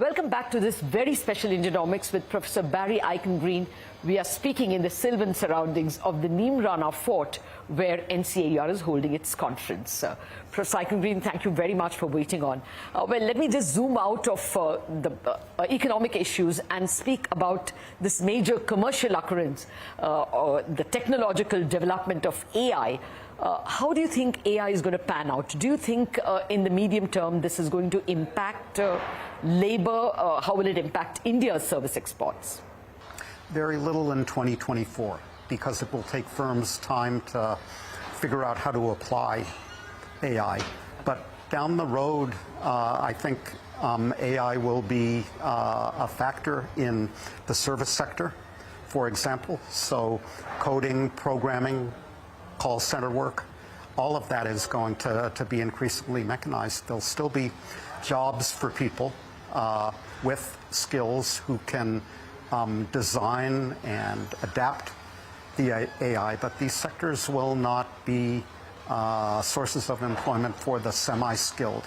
Welcome back to this very special Indianomics with Professor Barry Eichengreen. We are speaking in the sylvan surroundings of the Neemrana Fort, where NCAR is holding its conference. Professor Eichengreen, thank you very much for waiting on. Well, let me just zoom out of the economic issues and speak about this major commercial occurrence, the technological development of AI. How do you think AI is going to pan out? Do you think in the medium term this is going to impact labor? How will it impact India's service exports? Very little in 2024, because it will take firms time to figure out how to apply AI. But down the road, I think AI will be a factor in the service sector, for example. So coding, programming, call center work, all of that is going to be increasingly mechanized. There'll still be jobs for people with skills who can design and adapt the AI, but these sectors will not be sources of employment for the semi-skilled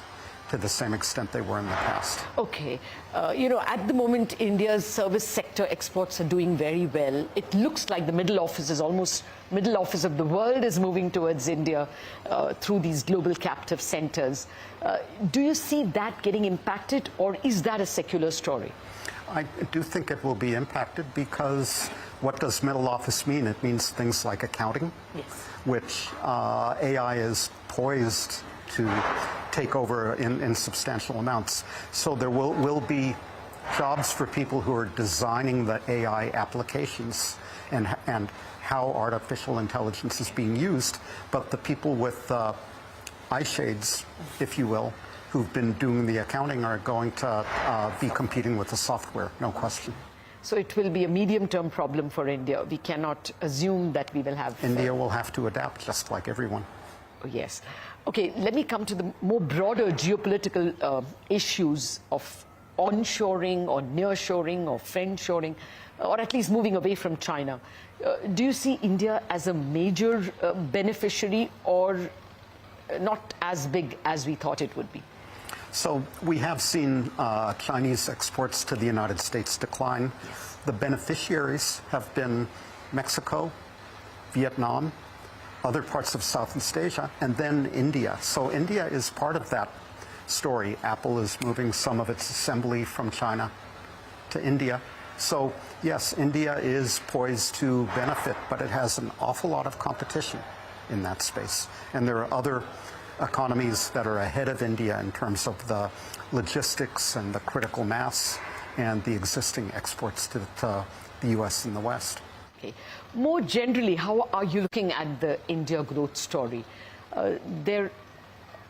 to the same extent they were in the past. Okay. At the moment, India's service sector exports are doing very well. It looks like the middle office of the world is moving towards India through these global captive centers. Do you see that getting impacted, or is that a secular story? I do think it will be impacted, because what does middle office mean? It means things like accounting, yes, which AI is poised to take over in substantial amounts. So there will be jobs for people who are designing the AI applications and how artificial intelligence is being used. But the people with eye shades, if you will, who've been doing the accounting are going to be competing with the software, no question. So it will be a medium-term problem for India. We cannot assume that we will have... India will have to adapt, just like everyone. Oh, yes. Okay, let me come to the more broader geopolitical issues of onshoring or nearshoring or friendshoring, or at least moving away from China. Do you see India as a major beneficiary, or not as big as we thought it would be? So we have seen Chinese exports to the United States decline. Yes. The beneficiaries have been Mexico, Vietnam, other parts of Southeast Asia, and then India. So India is part of that story. Apple is moving some of its assembly from China to India. So yes, India is poised to benefit, but it has an awful lot of competition in that space. And there are other economies that are ahead of India in terms of the logistics and the critical mass and the existing exports to the US and the West. Okay. More generally, how are you looking at the India growth story? There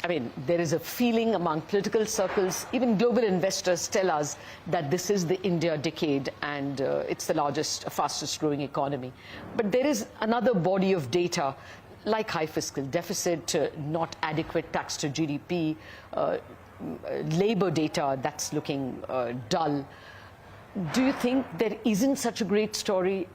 is a feeling among political circles, even global investors tell us that this is the India decade and it's the largest, fastest growing economy. But there is another body of data, like high fiscal deficit, not adequate tax to GDP, labor data that's looking dull. Do you think there isn't such a great story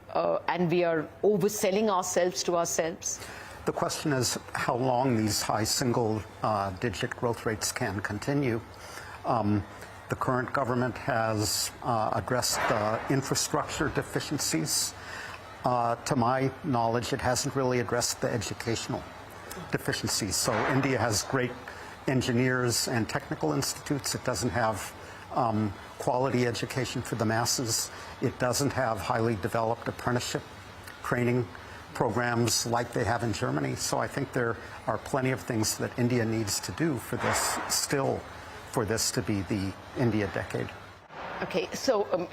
and we are overselling ourselves to ourselves? The question is how long these high single-digit growth rates can continue. The current government has addressed the infrastructure deficiencies. To my knowledge, it hasn't really addressed the educational deficiencies. So India has great engineers and technical institutes. It doesn't have quality education for the masses. It doesn't have highly developed apprenticeship training programs like they have in Germany. So I think there are plenty of things that India needs to do for this to be the India decade. Okay, so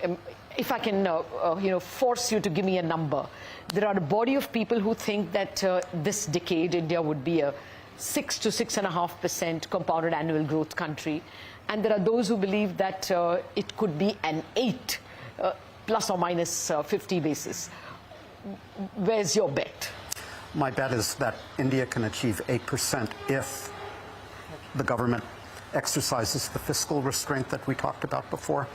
if I can force you to give me a number, there are a body of people who think that this decade India would be a 6 to 6.5% compounded annual growth country, and there are those who believe that it could be an 8 plus or minus 50 basis. Where's your bet? My bet is that India can achieve 8% if the government exercises the fiscal restraint that we talked about before,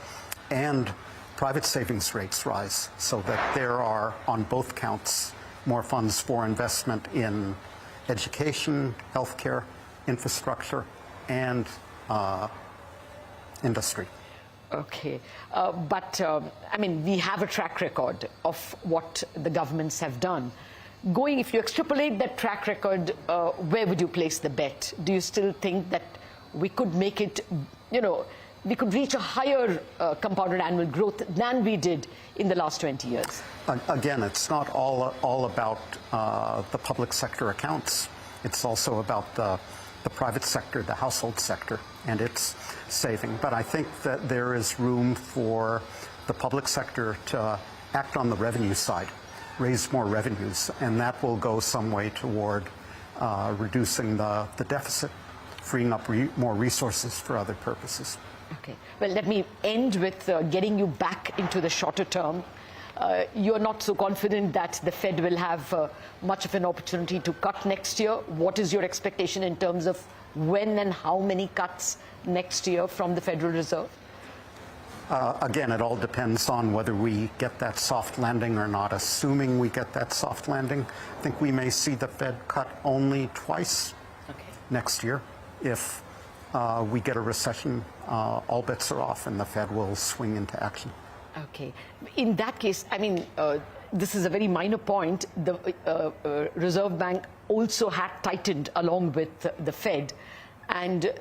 and private savings rates rise, so that there are, on both counts, more funds for investment in education, healthcare, infrastructure, and industry. Okay. I mean, we have a track record of what the governments have done. If you extrapolate that track record, where would you place the bet? Do you still think that we could make it, we could reach a higher compounded annual growth than we did in the last 20 years? Again, it's not all about the public sector accounts. It's also about the private sector, the household sector, and its saving. But I think that there is room for the public sector to act on the revenue side, raise more revenues, and that will go some way toward reducing the deficit, freeing up more resources for other purposes. Okay. Well, let me end with getting you back into the shorter term. You're not so confident that the Fed will have much of an opportunity to cut next year. What is your expectation in terms of when and how many cuts next year from the Federal Reserve? Again, it all depends on whether we get that soft landing or not. Assuming we get that soft landing, I think we may see the Fed cut only twice next year. If we get a recession, all bets are off and the Fed will swing into action. Okay. In that case, I mean, this is a very minor point. The Reserve Bank also had tightened along with the Fed. And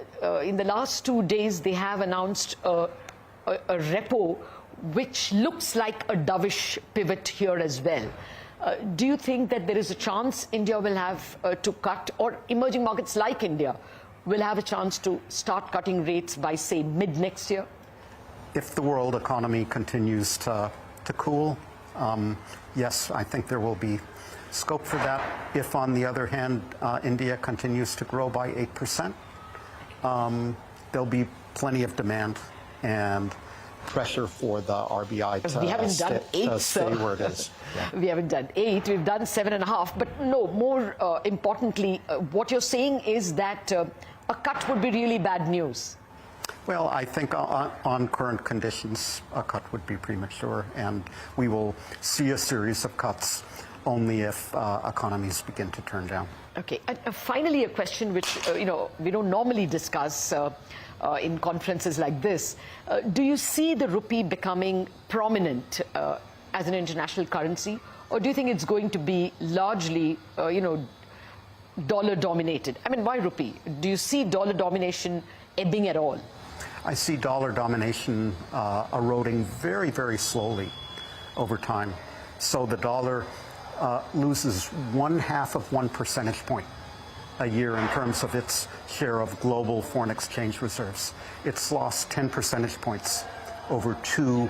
in the last 2 days, they have announced a repo which looks like a dovish pivot here as well. Do you think that there is a chance India will have to cut, or emerging markets like India will have a chance to start cutting rates by, say, mid next year? If the world economy continues to cool, yes, I think there will be scope for that. If, on the other hand, India continues to grow by 8%, there'll be plenty of demand and pressure for the RBI to stay where it is. Yeah. We haven't done 8, we've done 7.5. But no, more importantly, what you're saying is that a cut would be really bad news. Well, I think on current conditions, a cut would be premature, and we will see a series of cuts only if economies begin to turn down. Okay. And finally, a question which we don't normally discuss in conferences like this. Do you see the rupee becoming prominent as an international currency, or do you think it's going to be largely, dollar dominated? I mean, why rupee? Do you see dollar domination ebbing at all? I see dollar domination eroding very, very slowly over time. So the dollar loses 1/2 percentage point a year in terms of its share of global foreign exchange reserves. It's lost 10 percentage points over 2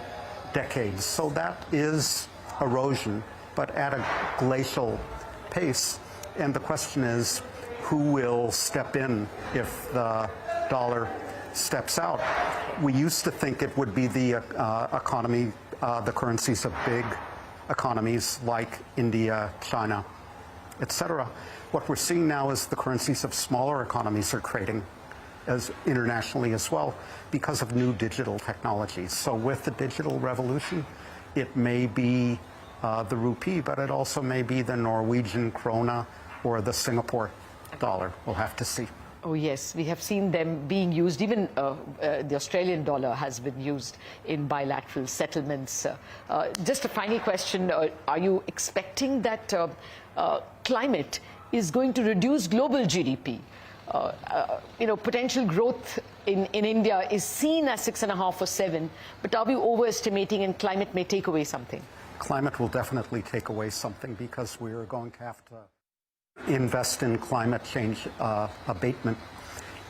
decades. So that is erosion, but at a glacial pace. And the question is, who will step in if the dollar steps out? We used to think it would be the the currencies of big economies like India, China, etc. What we're seeing now is the currencies of smaller economies are trading as internationally as well because of new digital technologies. So with the digital revolution, it may be the rupee, but it also may be the Norwegian krona or the Singapore dollar. We'll have to see. Oh, yes, we have seen them being used. Even the Australian dollar has been used in bilateral settlements. Just a final question. Are you expecting that climate is going to reduce global GDP? Potential growth in India is seen as 6.5 or 7, but are we overestimating, and climate may take away something? Climate will definitely take away something because we are going to have to invest in climate change abatement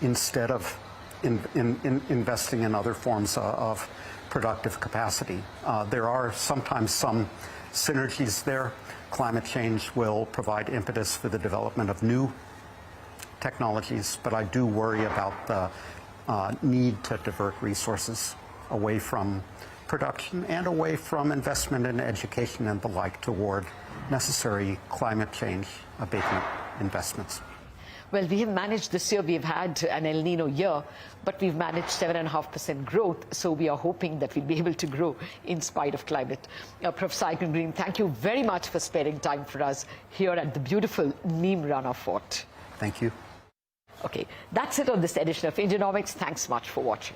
instead of investing in other forms of productive capacity. There are sometimes some synergies there. Climate change will provide impetus for the development of new technologies, but I do worry about the need to divert resources away from production and away from investment in education and the like toward necessary climate change abatement investments. Well, we have managed this year. We've had an El Nino year, but we've managed 7.5% growth. So we are hoping that we'll be able to grow in spite of climate. Professor Eichengreen, thank you very much for sparing time for us here at the beautiful Neem Rana Fort. Thank you. Okay, that's it on this edition of Indianomics. Thanks much for watching.